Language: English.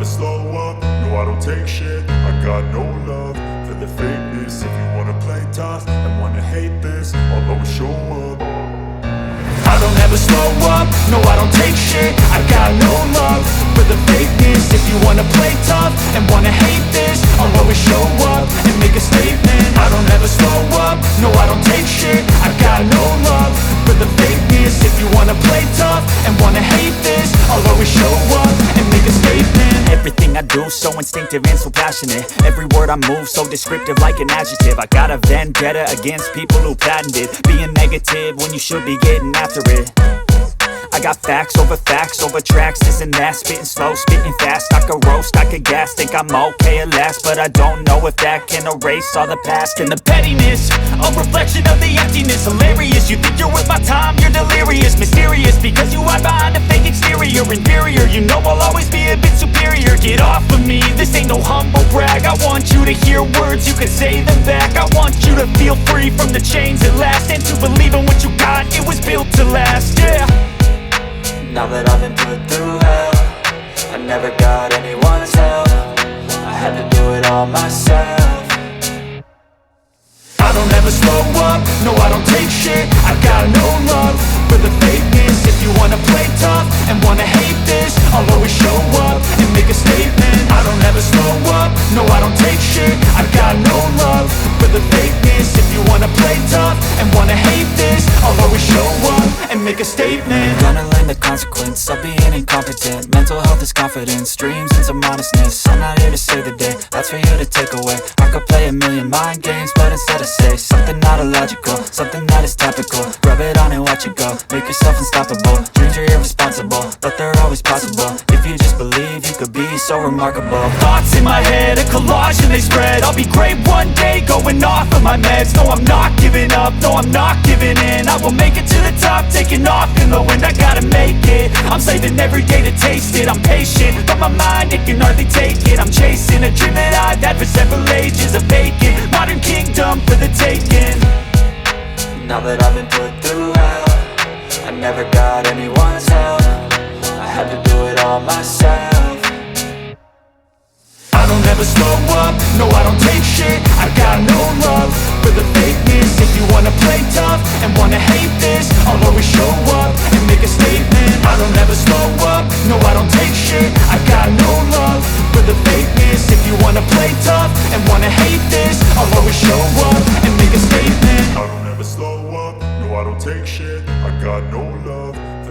slow up, no I don't take shit. I got no love for the fakeness. If you wanna play tough and wanna hate this, I'll always show up. I don't ever slow up, no I don't take shit. I got no love for the fakeness. If you wanna play tough and wanna hate this, I'll always show up and make a statement. I don't ever slow up, no I don't take shit. I got no love for the fakeness. If you wanna play tough and wanna hate this, I'll always show up and make a statement. Everything I do so instinctive and so passionate. Every word I move so descriptive like an adjective. I got a vendetta against people who patented being negative when you should be getting after it. I got facts over tracks, this and that. Spitting slow, spitting fast, I could roast, I could gas. Think I'm okay at last, but I don't know if that can erase all the past. And the pettiness, a reflection of the emptiness. Hilarious, you think you're worth my time, you're delirious. Mysterious, because you hide behind a fake exterior. Inferior, you know I'll always be a bit superior. Get off of me, this ain't no humble brag. I want you to hear words, you can say them back. I want you to feel free from the chains at last, and to believe in what you got, it was built to last, yeah. Now that I've been put through hell, I never got anyone's help. I had to do it all myself. I don't ever slow up, no I don't take shit. I got no love for the fakeness. If you wanna play tough and wanna hate this, I'll always show up and make a statement. I don't ever slow up, no I don't take shit. I got no love for the fakeness. If you wanna play tough and wanna hate this, I'll always show up and make a statement. Gonna learn the consequence of being incompetent. Mental health is confidence, dreams and some modestness. I'm not here to save the day, that's for you to take away. I could play a million mind games, but instead I say something not illogical, something that is topical. Rub it on and watch it go, make yourself unstoppable. Dreams are irresponsible, but they're always possible. If you just believe, you could be so remarkable. Thoughts in my head, a collage and they spread. I'll be great one day, going off of my meds. No, I'm not giving up, no, I'm not giving in. I will make it to the top, taking off in the wind. I gotta make it, I'm saving every day to taste it. I'm patient, but my mind, it can hardly take it. I'm chasing a dream that I've had for several ages. A vacant, modern kingdom for the taking. Now that I've been put through hell, I never got anyone's help. I had to do it all myself. I don't ever slow up, no I don't take shit. I got no love for the fakeness. If you wanna play tough and wanna hate this, I'll always show up and make a statement.